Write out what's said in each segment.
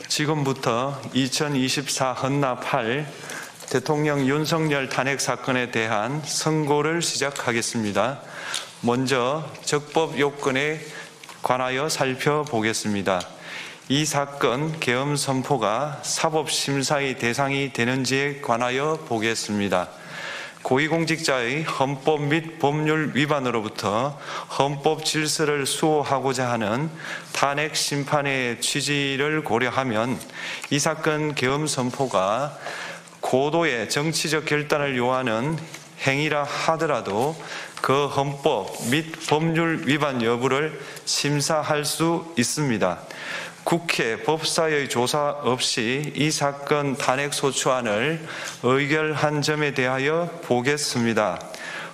지금부터 2024 헌납 8 대통령 윤석열 탄핵 사건에 대한 선고를 시작하겠습니다. 먼저 적법 요건에 관하여 살펴보겠습니다. 이 사건 계엄 선포가 사법심사의 대상이 되는지에 관하여 보겠습니다. 고위공직자의 헌법 및 법률 위반으로부터 헌법 질서를 수호하고자 하는 탄핵 심판의 취지를 고려하면 이 사건 계엄 선포가 고도의 정치적 결단을 요하는 행위라 하더라도 그 헌법 및 법률 위반 여부를 심사할 수 있습니다. 국회 법사의 조사 없이 이 사건 탄핵 소추안을 의결한 점에 대하여 보겠습니다.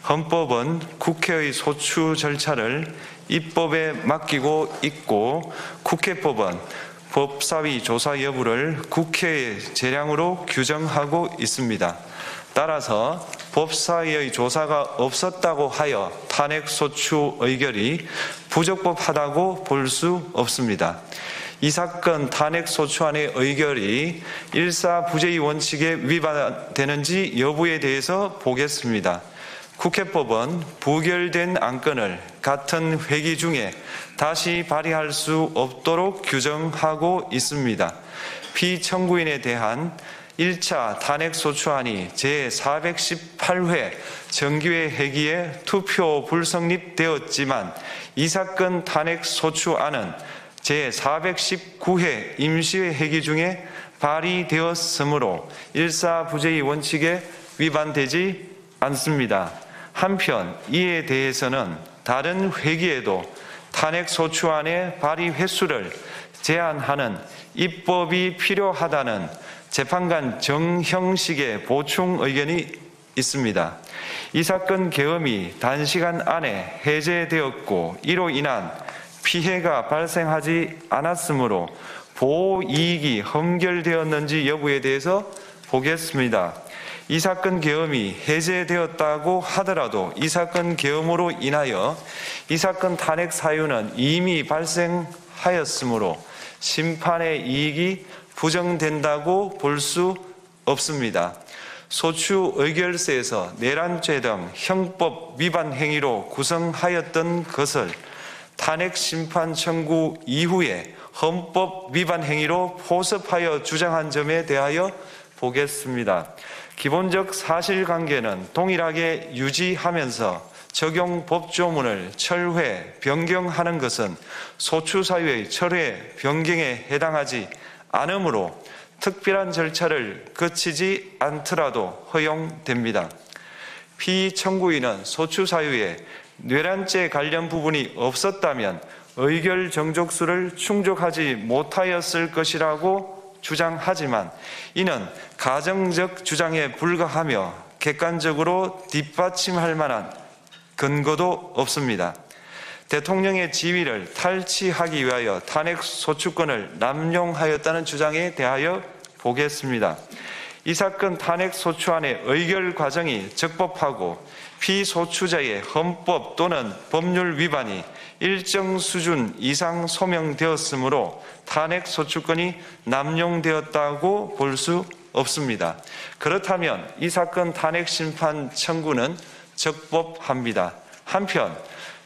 헌법은 국회의 소추 절차를 입법에 맡기고 있고 국회법은 법사위 조사 여부를 국회의 재량으로 규정하고 있습니다. 따라서 법사위의 조사가 없었다고 하여 탄핵 소추 의결이 부적법하다고 볼 수 없습니다. 이 사건 탄핵 소추안의 의결이 일사부재의 원칙에 위반되는지 여부에 대해서 보겠습니다. 국회법은 부결된 안건을 같은 회기 중에 다시 발의할 수 없도록 규정하고 있습니다. 피청구인에 대한 1차 탄핵 소추안이 제418회 정기회 회기에 투표 불성립되었지만 이 사건 탄핵 소추안은 제419회 임시회 회기 중에 발의되었으므로 일사부재의 원칙에 위반되지 않습니다. 한편 이에 대해서는 다른 회기에도 탄핵 소추안의 발의 횟수를 제한하는 입법이 필요하다는 재판관 정형식의 보충 의견이 있습니다. 이 사건 계엄이 단시간 안에 해제되었고 이로 인한 피해가 발생하지 않았으므로 보호이익이 헌결되었는지 여부에 대해서 보겠습니다. 이 사건 계엄이 해제되었다고 하더라도 이 사건 계엄으로 인하여 이 사건 탄핵 사유는 이미 발생하였으므로 심판의 이익이 부정된다고 볼 수 없습니다. 소추 의결서에서 내란죄 등 형법 위반 행위로 구성하였던 것을 탄핵 심판 청구 이후에 헌법 위반 행위로 포섭하여 주장한 점에 대하여 보겠습니다. 기본적 사실관계는 동일하게 유지하면서 적용 법조문을 철회, 변경하는 것은 소추 사유의 철회, 변경에 해당하지 않으므로 특별한 절차를 거치지 않더라도 허용됩니다. 피청구인은 소추 사유에 뇌란죄 관련 부분이 없었다면 의결 정족수를 충족하지 못하였을 것이라고 주장하지만 이는 가정적 주장에 불과하며 객관적으로 뒷받침할 만한 근거도 없습니다. 대통령의 지위를 탈취하기 위하여 탄핵 소추권을 남용하였다는 주장에 대하여 보겠습니다. 이 사건 탄핵 소추안의 의결 과정이 적법하고 피소추자의 헌법 또는 법률 위반이 일정 수준 이상 소명되었으므로 탄핵 소추권이 남용되었다고 볼 수 없습니다. 그렇다면 이 사건 탄핵 심판 청구는 적법합니다. 한편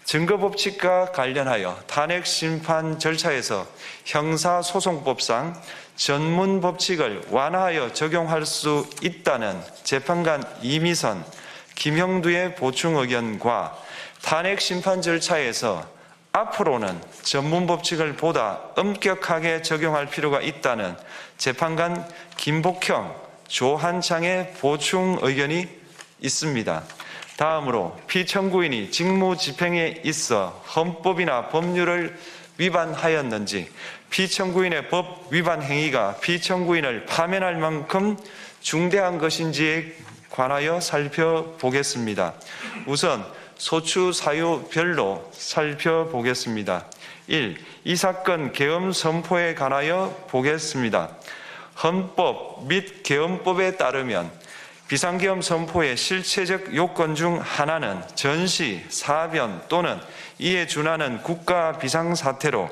증거법칙과 관련하여 탄핵 심판 절차에서 형사소송법상 전문 법칙을 완화하여 적용할 수 있다는 재판관 이미선, 김형두의 보충 의견과 탄핵 심판 절차에서 앞으로는 전문 법칙을 보다 엄격하게 적용할 필요가 있다는 재판관 김복형, 조한창의 보충 의견이 있습니다. 다음으로 피청구인이 직무집행에 있어 헌법이나 법률을 위반하였는지 피청구인의 법 위반 행위가 피청구인을 파면할 만큼 중대한 것인지에 관하여 살펴보겠습니다. 우선 소추 사유별로 살펴보겠습니다. 1. 이 사건 계엄 선포에 관하여 보겠습니다. 헌법 및 계엄법에 따르면 비상계엄 선포의 실체적 요건 중 하나는 전시, 사변 또는 이에 준하는 국가 비상사태로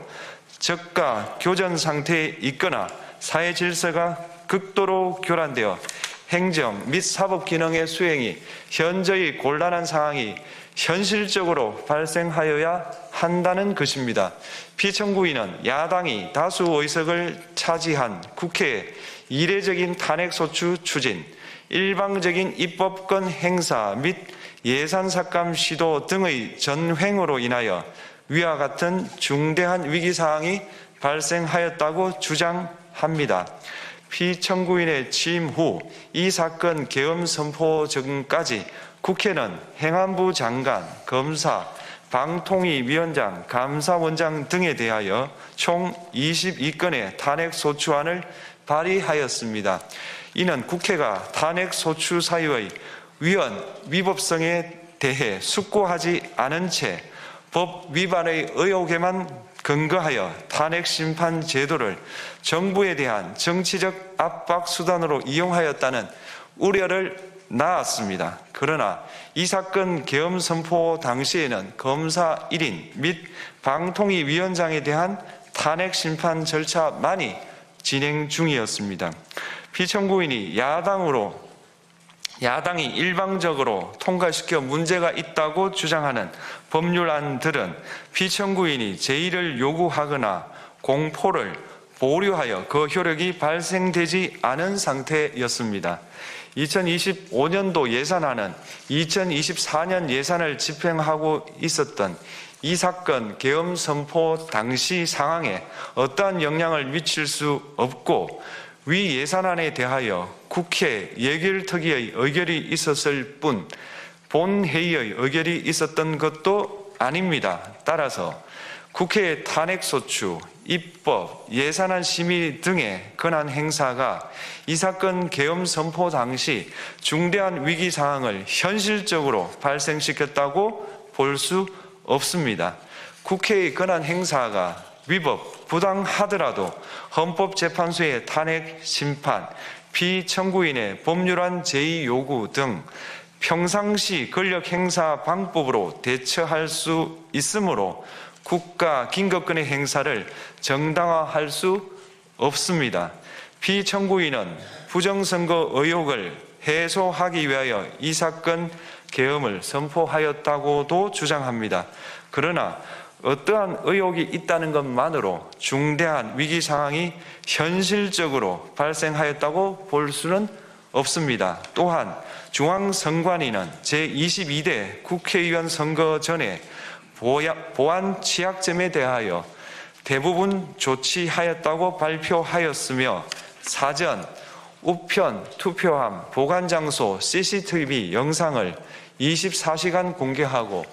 저가 교전 상태에 있거나 사회 질서가 극도로 교란되어 행정 및 사법 기능의 수행이 현저히 곤란한 상황이 현실적으로 발생하여야 한다는 것입니다. 피청구인은 야당이 다수 의석을 차지한 국회의 이례적인 탄핵소추 추진, 일방적인 입법권 행사 및 예산 삭감 시도 등의 전횡으로 인하여 위와 같은 중대한 위기사항이 발생하였다고 주장합니다. 피청구인의 취임 후 이 사건 계엄 선포 전까지 국회는 행안부 장관, 검사, 방통위위원장, 감사원장 등에 대하여 총 22건의 탄핵소추안을 발의하였습니다. 이는 국회가 탄핵소추 사유의 위헌위법성에 대해 숙고하지 않은 채 법 위반의 의혹에만 근거하여 탄핵심판 제도를 정부에 대한 정치적 압박 수단으로 이용하였다는 우려를 낳았습니다. 그러나 이 사건 계엄 선포 당시에는 검사 1인 및 방통위위원장에 대한 탄핵심판 절차만이 진행 중이었습니다. 피청구인이 야당이 일방적으로 통과시켜 문제가 있다고 주장하는 법률안들은 피청구인이 제의를 요구하거나 공포를 보류하여 그 효력이 발생되지 않은 상태였습니다. 2025년도 예산안은 2024년 예산을 집행하고 있었던 이 사건 계엄 선포 당시 상황에 어떠한 영향을 미칠 수 없고 위 예산안에 대하여 국회 예결특위의 의결이 있었을 뿐 본회의의 의결이 있었던 것도 아닙니다. 따라서 국회의 탄핵소추, 입법, 예산안 심의 등의 권한 행사가 이 사건 계엄 선포 당시 중대한 위기 상황을 현실적으로 발생시켰다고 볼 수 없습니다. 국회의 권한 행사가 위법, 부당하더라도 헌법재판소의 탄핵 심판, 피청구인의 법률안 제의 요구 등 평상시 권력 행사 방법으로 대처할 수 있으므로 국가 긴급권의 행사를 정당화할 수 없습니다. 피청구인은 부정선거 의혹을 해소하기 위하여 이 사건 계엄을 선포하였다고도 주장합니다. 그러나 어떠한 의혹이 있다는 것만으로 중대한 위기 상황이 현실적으로 발생하였다고 볼 수는 없습니다. 또한 중앙선관위는 제22대 국회의원 선거 전에 보안 취약점에 대하여 대부분 조치하였다고 발표하였으며 사전, 우편, 투표함, 보관장소, CCTV 영상을 24시간 공개하고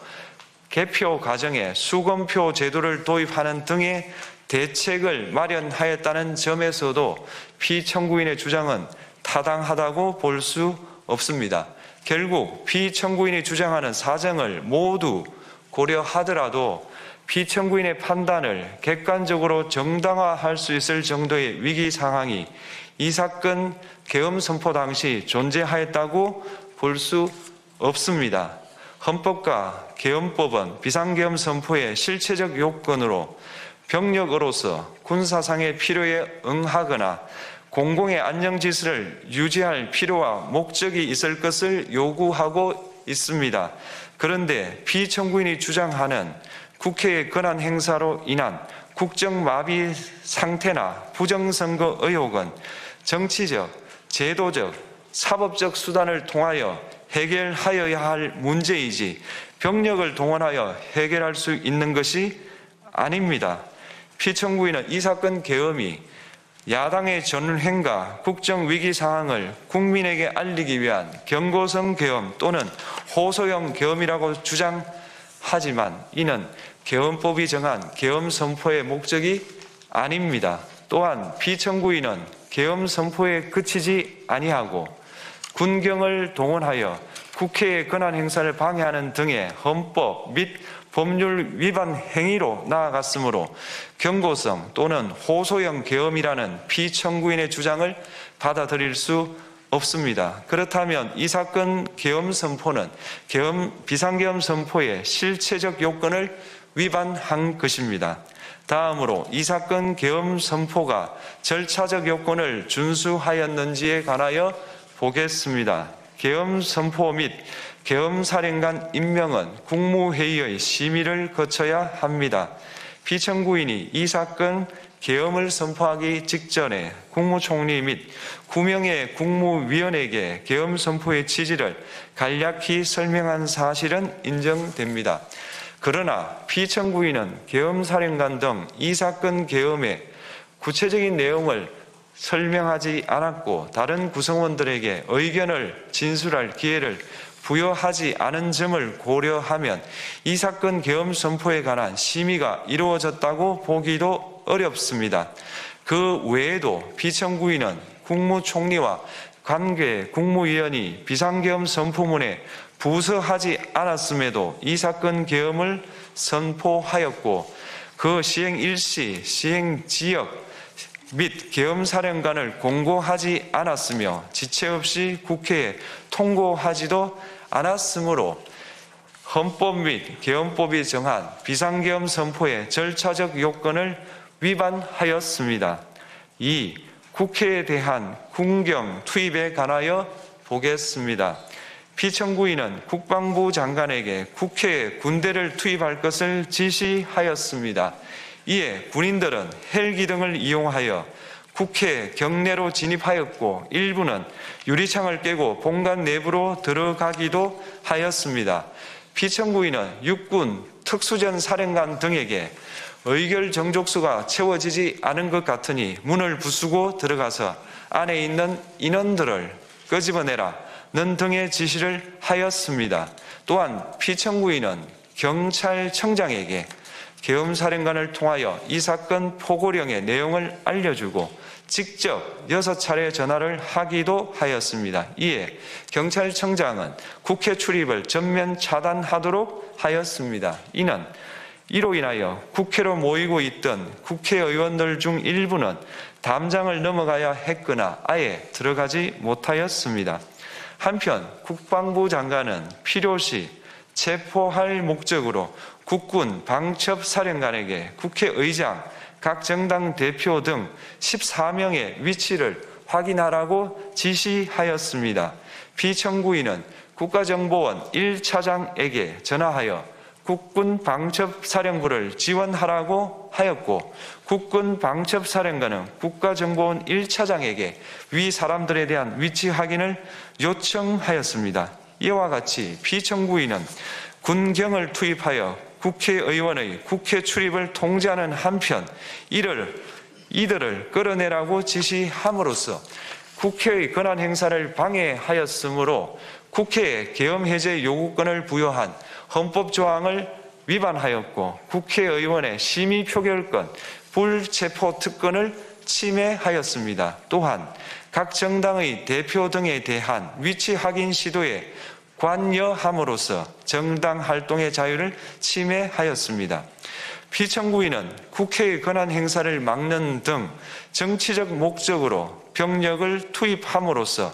개표 과정에 수검표 제도를 도입하는 등의 대책을 마련하였다는 점에서도 피청구인의 주장은 타당하다고 볼 수 없습니다. 결국 피청구인이 주장하는 사정을 모두 고려하더라도 피청구인의 판단을 객관적으로 정당화할 수 있을 정도의 위기 상황이 이 사건 계엄 선포 당시 존재하였다고 볼 수 없습니다. 헌법과 계엄법은 비상계엄 선포의 실체적 요건으로 병력으로서 군사상의 필요에 응하거나 공공의 안녕 질서를 유지할 필요와 목적이 있을 것을 요구하고 있습니다. 그런데 피청구인이 주장하는 국회의 권한 행사로 인한 국정마비 상태나 부정선거 의혹은 정치적, 제도적, 사법적 수단을 통하여 해결하여야 할 문제이지 병력을 동원하여 해결할 수 있는 것이 아닙니다. 피청구인은 이 사건 계엄이 야당의 전횡과 국정위기 상황을 국민에게 알리기 위한 경고성 계엄 또는 호소형 계엄이라고 주장하지만 이는 계엄법이 정한 계엄 선포의 목적이 아닙니다. 또한 피청구인은 계엄 선포에 그치지 아니하고 군경을 동원하여 국회의 권한 행사를 방해하는 등의 헌법 및 법률 위반 행위로 나아갔으므로 경고성 또는 호소형 계엄이라는 피청구인의 주장을 받아들일 수 없습니다. 그렇다면 이 사건 계엄 선포는 비상계엄 선포의 실체적 요건을 위반한 것입니다. 다음으로 이 사건 계엄 선포가 절차적 요건을 준수하였는지에 관하여 보겠습니다. 계엄 선포 및 계엄사령관 임명은 국무회의의 심의를 거쳐야 합니다. 피청구인이 이 사건 계엄을 선포하기 직전에 국무총리 및 9명의 국무위원에게 계엄 선포의 취지를 간략히 설명한 사실은 인정됩니다. 그러나 피청구인은 계엄사령관 등 이 사건 계엄의 구체적인 내용을 설명하지 않았고 다른 구성원들에게 의견을 진술할 기회를 부여하지 않은 점을 고려하면 이 사건 계엄 선포에 관한 심의가 이루어졌다고 보기도 어렵습니다. 그 외에도 피청구인은 국무총리와 관계 국무위원이 비상계엄 선포문에 부서하지 않았음에도 이 사건 계엄을 선포하였고 그 시행 일시, 시행 지역 및 계엄사령관을 공고하지 않았으며 지체 없이 국회에 통고하지도 않았으므로 헌법 및 계엄법이 정한 비상계엄 선포의 절차적 요건을 위반하였습니다. 2. 국회에 대한 군경 투입에 관하여 보겠습니다. 피청구인은 국방부 장관에게 국회에 군대를 투입할 것을 지시하였습니다. 이에 군인들은 헬기 등을 이용하여 국회 경내로 진입하였고 일부는 유리창을 깨고 본관 내부로 들어가기도 하였습니다. 피청구인은 육군 특수전 사령관 등에게 의결 정족수가 채워지지 않은 것 같으니 문을 부수고 들어가서 안에 있는 인원들을 끄집어내라는 등의 지시를 하였습니다. 또한 피청구인은 경찰청장에게 계엄사령관을 통하여 이 사건 포고령의 내용을 알려주고 직접 6차례 전화를 하기도 하였습니다. 이에 경찰청장은 국회 출입을 전면 차단하도록 하였습니다. 이로 인하여 국회로 모이고 있던 국회의원들 중 일부는 담장을 넘어가야 했거나 아예 들어가지 못하였습니다. 한편 국방부 장관은 필요시 체포할 목적으로 국군 방첩사령관에게 국회의장, 각 정당 대표 등 14명의 위치를 확인하라고 지시하였습니다. 피청구인은 국가정보원 1차장에게 전화하여 국군 방첩사령부를 지원하라고 하였고 국군 방첩사령관은 국가정보원 1차장에게 위 사람들에 대한 위치 확인을 요청하였습니다. 이와 같이 피청구인은 군경을 투입하여 국회의원의 국회 출입을 통제하는 한편 이들을 끌어내라고 지시함으로써 국회의 권한 행사를 방해하였으므로 국회에 계엄 해제 요구권을 부여한 헌법 조항을 위반하였고 국회의원의 심의 표결권, 불체포 특권을 침해하였습니다. 또한 각 정당의 대표 등에 대한 위치 확인 시도에 관여함으로써 정당 활동의 자유를 침해하였습니다. 피청구인은 국회의 권한 행사를 막는 등 정치적 목적으로 병력을 투입함으로써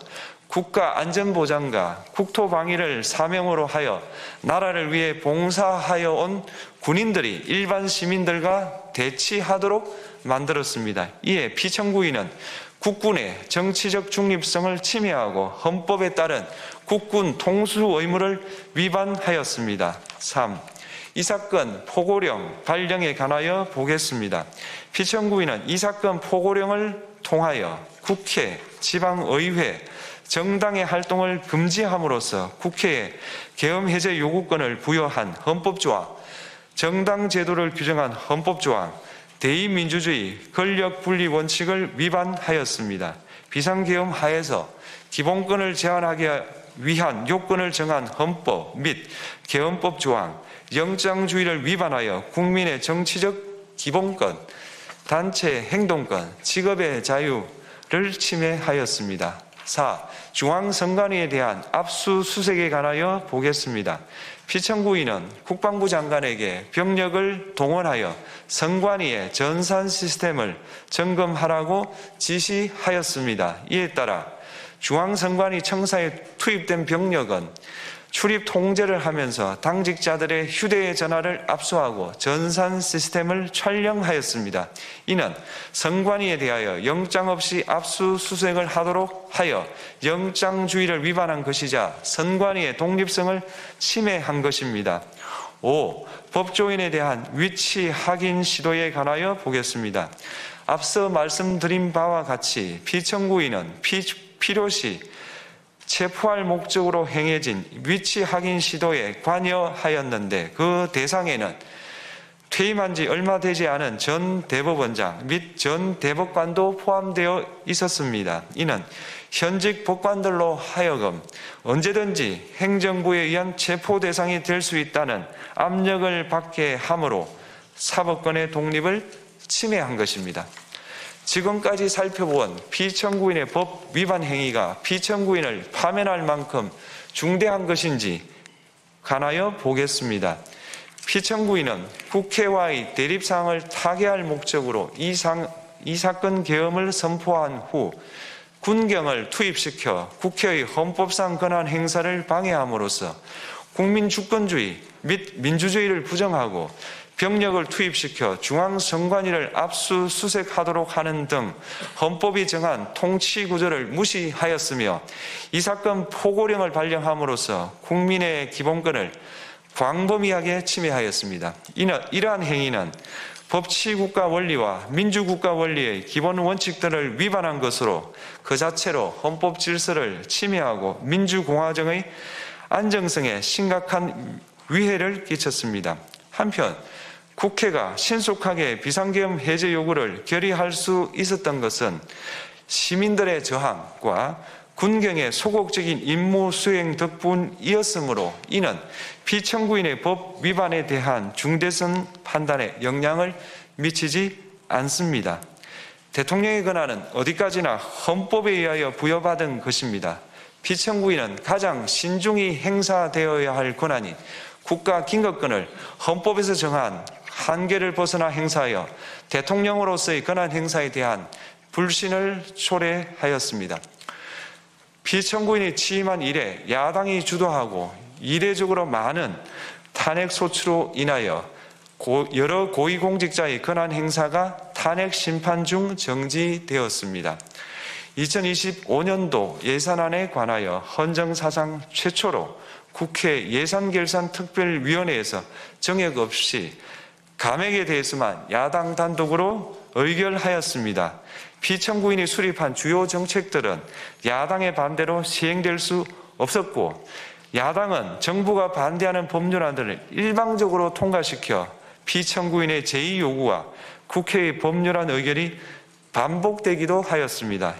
국가안전보장과 국토방위를 사명으로 하여 나라를 위해 봉사하여 온 군인들이 일반 시민들과 대치하도록 만들었습니다. 이에 피청구인은 국군의 정치적 중립성을 침해하고 헌법에 따른 국군 통수 의무를 위반하였습니다. 3. 이 사건 포고령 발령에 관하여 보겠습니다. 피청구인은 이 사건 포고령을 통하여 국회, 지방의회, 정당의 활동을 금지함으로써 국회에 계엄 해제 요구권을 부여한 헌법조항, 정당 제도를 규정한 헌법조항, 대의민주주의 권력 분리 원칙을 위반하였습니다. 비상계엄 하에서 기본권을 제한하기 위한 요건을 정한 헌법 및 계엄법 조항, 영장주의를 위반하여 국민의 정치적 기본권, 단체 행동권, 직업의 자유를 침해하였습니다. 4. 중앙선관위에 대한 압수수색에 관하여 보겠습니다. 피청구인은 국방부 장관에게 병력을 동원하여 선관위의 전산 시스템을 점검하라고 지시하였습니다. 이에 따라 중앙선관위 청사에 투입된 병력은 출입 통제를 하면서 당직자들의 휴대전화를 압수하고 전산 시스템을 촬영하였습니다. 이는 선관위에 대하여 영장 없이 압수수색을 하도록 하여 영장주의를 위반한 것이자 선관위의 독립성을 침해한 것입니다. 5. 법조인에 대한 위치 확인 시도에 관하여 보겠습니다. 앞서 말씀드린 바와 같이 피청구인은 필요시 체포할 목적으로 행해진 위치 확인 시도에 관여하였는데 그 대상에는 퇴임한 지 얼마 되지 않은 전 대법원장 및 전 대법관도 포함되어 있었습니다. 이는 현직 법관들로 하여금 언제든지 행정부에 의한 체포 대상이 될 수 있다는 압력을 받게 함으로 사법권의 독립을 침해한 것입니다. 지금까지 살펴본 피청구인의 법 위반 행위가 피청구인을 파면할 만큼 중대한 것인지 관하여 보겠습니다. 피청구인은 국회와의 대립사항을 타개할 목적으로 이 사건 계엄을 선포한 후 군경을 투입시켜 국회의 헌법상 권한 행사를 방해함으로써 국민 주권주의 및 민주주의를 부정하고 병력을 투입시켜 중앙선관위를 압수수색하도록 하는 등 헌법이 정한 통치구조를 무시하였으며 이 사건 포고령을 발령함으로써 국민의 기본권을 광범위하게 침해하였습니다. 이러한 행위는 법치국가 원리와 민주국가 원리의 기본 원칙들을 위반한 것으로 그 자체로 헌법 질서를 침해하고 민주공화정의 안정성에 심각한 위해를 끼쳤습니다. 한편 국회가 신속하게 비상계엄 해제 요구를 결의할 수 있었던 것은 시민들의 저항과 군경의 소극적인 임무 수행 덕분이었으므로 이는 피청구인의 법 위반에 대한 중대성 판단에 영향을 미치지 않습니다. 대통령의 권한은 어디까지나 헌법에 의하여 부여받은 것입니다. 피청구인은 가장 신중히 행사되어야 할 권한인 국가 긴급권을 헌법에서 정한 한계를 벗어나 행사하여 대통령으로서의 권한 행사에 대한 불신을 초래하였습니다. 피청구인이 취임한 이래 야당이 주도하고 이례적으로 많은 탄핵 소추로 인하여 여러 고위공직자의 권한 행사가 탄핵 심판 중 정지되었습니다. 2025년도 예산안에 관하여 헌정사상 최초로 국회 예산결산특별위원회에서 정액 없이 감액에 대해서만 야당 단독으로 의결하였습니다. 피청구인이 수립한 주요 정책들은 야당의 반대로 시행될 수 없었고 야당은 정부가 반대하는 법률안들을 일방적으로 통과시켜 피청구인의 제의 요구와 국회의 법률안 의결이 반복되기도 하였습니다.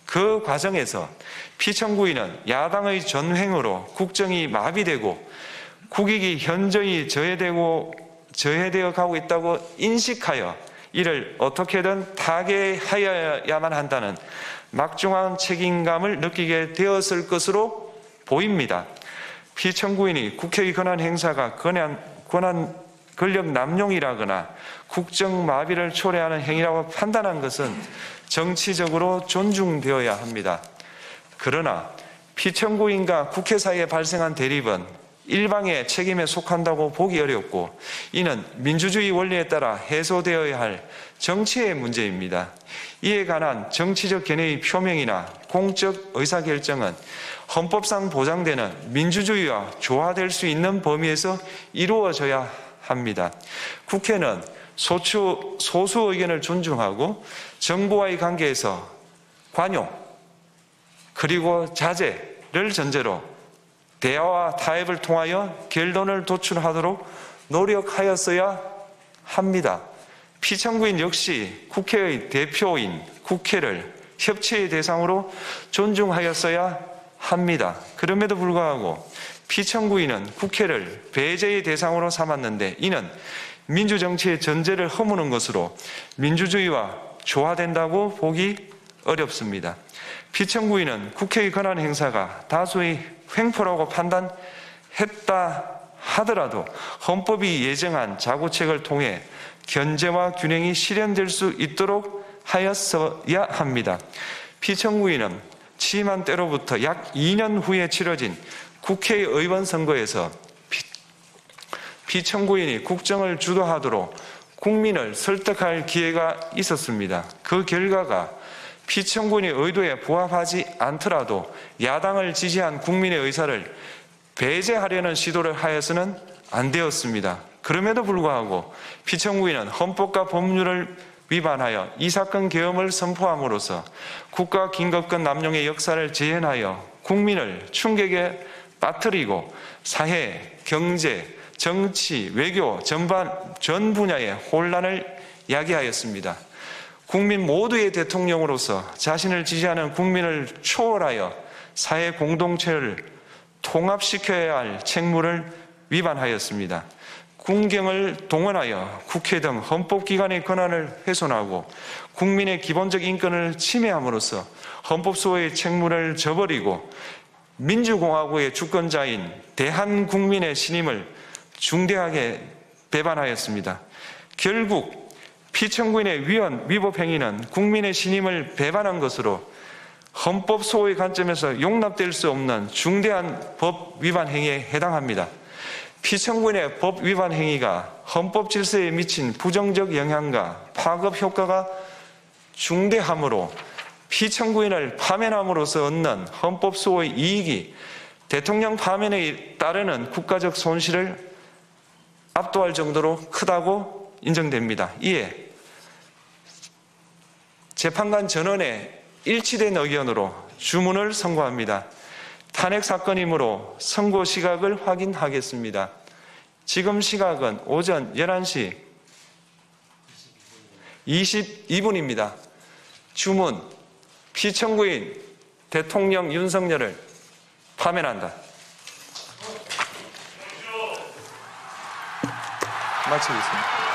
그 과정에서 피청구인은 야당의 전횡으로 국정이 마비되고 국익이 현저히 저해되어 가고 있다고 인식하여 이를 어떻게든 타개하여야만 한다는 막중한 책임감을 느끼게 되었을 것으로 보입니다. 피청구인이 국회의 권한 행사가 권력 남용이라거나 국정 마비를 초래하는 행위라고 판단한 것은 정치적으로 존중되어야 합니다. 그러나 피청구인과 국회 사이에 발생한 대립은 일방의 책임에 속한다고 보기 어렵고 이는 민주주의 원리에 따라 해소되어야 할 정치의 문제입니다. 이에 관한 정치적 견해의 표명이나 공적 의사결정은 헌법상 보장되는 민주주의와 조화될 수 있는 범위에서 이루어져야 합니다. 국회는 소수 의견을 존중하고 정부와의 관계에서 관용 그리고 자제를 전제로 대화와 타협을 통하여 결론을 도출하도록 노력하였어야 합니다. 피청구인 역시 국회의 대표인 국회를 협치의 대상으로 존중하였어야 합니다. 그럼에도 불구하고 피청구인은 국회를 배제의 대상으로 삼았는데 이는 민주정치의 전제를 허무는 것으로 민주주의와 조화된다고 보기 어렵습니다. 피청구인은 국회의 권한 행사가 다수의 횡포라고 판단했다 하더라도 헌법이 예정한 자구책을 통해 견제와 균형이 실현될 수 있도록 하였어야 합니다. 피청구인은 취임한 때로부터 약 2년 후에 치러진 국회의원 선거에서 피청구인이 국정을 주도하도록 국민을 설득할 기회가 있었습니다. 그 결과가 피청구인의 의도에 부합하지 않더라도 야당을 지지한 국민의 의사를 배제하려는 시도를 하여서는 안 되었습니다. 그럼에도 불구하고 피청구인은 헌법과 법률을 위반하여 이 사건 계엄을 선포함으로써 국가 긴급권 남용의 역사를 재현하여 국민을 충격에 빠뜨리고 사회, 경제, 정치, 외교 전 분야의 혼란을 야기하였습니다. 국민 모두의 대통령으로서 자신을 지지하는 국민을 초월하여 사회 공동체를 통합시켜야 할 책무를 위반하였습니다. 군경을 동원하여 국회 등 헌법기관의 권한을 훼손하고 국민의 기본적 인권을 침해함으로써 헌법소의 책무를 저버리고 민주공화국의 주권자인 대한국민의 신임을 중대하게 배반하였습니다. 결국 피청구인의 위법 행위는 국민의 신임을 배반한 것으로 헌법소의 관점에서 용납될 수 없는 중대한 법 위반 행위에 해당합니다. 피청구인의 법 위반 행위가 헌법 질서에 미친 부정적 영향과 파급 효과가 중대하므로 피청구인을 파면함으로써 얻는 헌법소의 이익이 대통령 파면에 따르는 국가적 손실을 압도할 정도로 크다고 인정됩니다. 이에 재판관 전원의 일치된 의견으로 주문을 선고합니다. 탄핵 사건이므로 선고 시각을 확인하겠습니다. 지금 시각은 오전 11시 22분입니다. 주문, 피청구인 대통령 윤석열을 파면한다. 마치겠습니다.